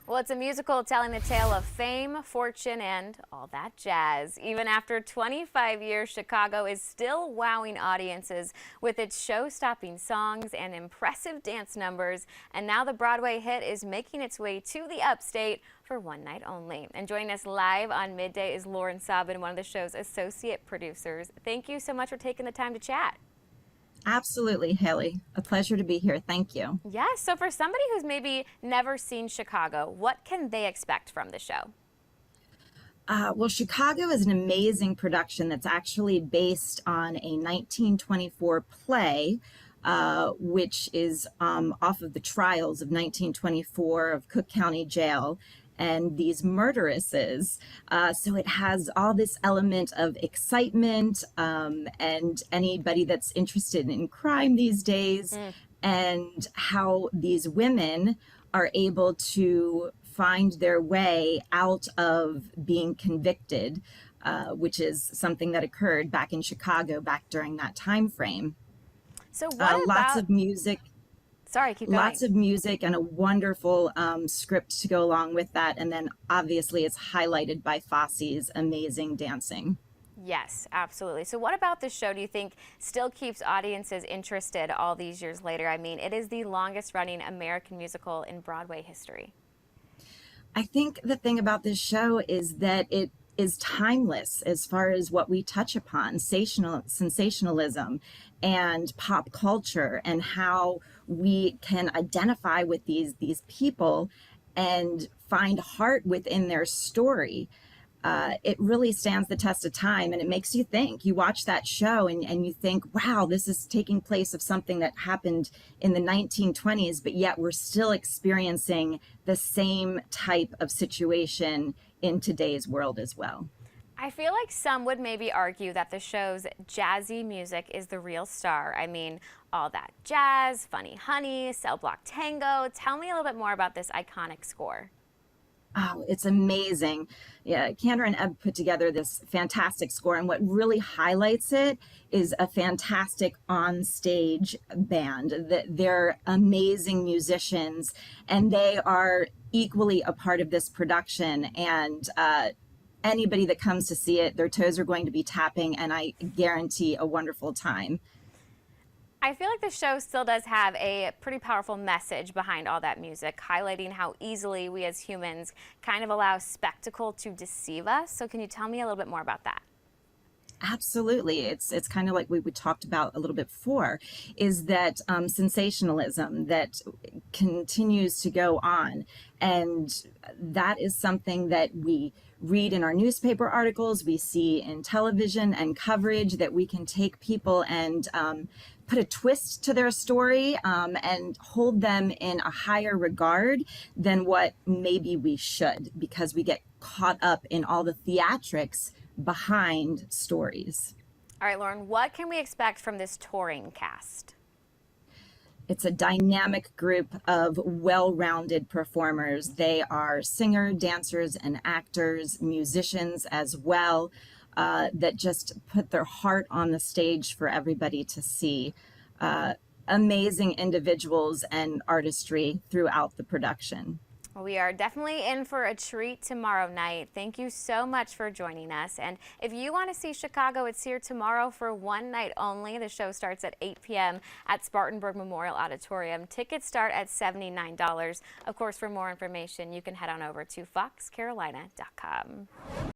Well, it's a musical telling the tale of fame, fortune, and all that jazz. Even after 25 years, Chicago is still wowing audiences with its show-stopping songs and impressive dance numbers. And now the Broadway hit is making its way to the upstate for one night only. And joining us live on Midday is Lauren Sabin, one of the show's associate producers. Thank you so much for taking the time to chat. Absolutely, Hayley. A pleasure to be here. Thank you. Yes, so for somebody who's maybe never seen Chicago, what can they expect from the show? Well, Chicago is an amazing production that's actually based on a 1924 play, which is off of the trials of 1924 of Cook County Jail and these murderesses. So it has all this element of excitement, and anybody that's interested in crime these days, and how these women are able to find their way out of being convicted, which is something that occurred back in Chicago back during that time frame. So what Lots about, of music. sorry, keep going. Lots of music and a wonderful script to go along with that. And then obviously it's highlighted by Fosse's amazing dancing. Yes, absolutely. So what about this show do you think still keeps audiences interested all these years later? I mean, it is the longest running American musical in Broadway history. I think the thing about this show is that it is timeless as far as what we touch upon, sensationalism and pop culture, and how we can identify with these people and find heart within their story. It really stands the test of time, and it makes you think. You watch that show and you think, wow, this is taking place of something that happened in the 1920s, but yet we're still experiencing the same type of situation in today's world as well. I feel like some would maybe argue that the show's jazzy music is the real star. I mean, all that jazz, Funny Honey, Cell Block Tango. Tell me a little bit more about this iconic score. Oh, it's amazing. Yeah, Kander and Ebb put together this fantastic score, and what really highlights it is a fantastic on-stage band. They're amazing musicians, and they are equally a part of this production. And anybody that comes to see it, their toes are going to be tapping, and I guarantee a wonderful time. I feel like the show still does have a pretty powerful message behind all that music, highlighting how easily we as humans kind of allow spectacle to deceive us. So can you tell me a little bit more about that? Absolutely. It's kind of like we talked about a little bit before, is that sensationalism that continues to go on. And that is something that we read in our newspaper articles, we see in television and coverage, that we can take people and put a twist to their story, and hold them in a higher regard than what maybe we should, because we get caught up in all the theatrics behind stories. All right, Lauren, what can we expect from this touring cast? It's a dynamic group of well-rounded performers. They are singers, dancers, and actors, musicians as well, that just put their heart on the stage for everybody to see. Amazing individuals and artistry throughout the production. Well, we are definitely in for a treat tomorrow night. Thank you so much for joining us. And if you want to see Chicago, it's here tomorrow for one night only. The show starts at 8 p.m. at Spartanburg Memorial Auditorium. Tickets start at $79. Of course, for more information, you can head on over to foxcarolina.com.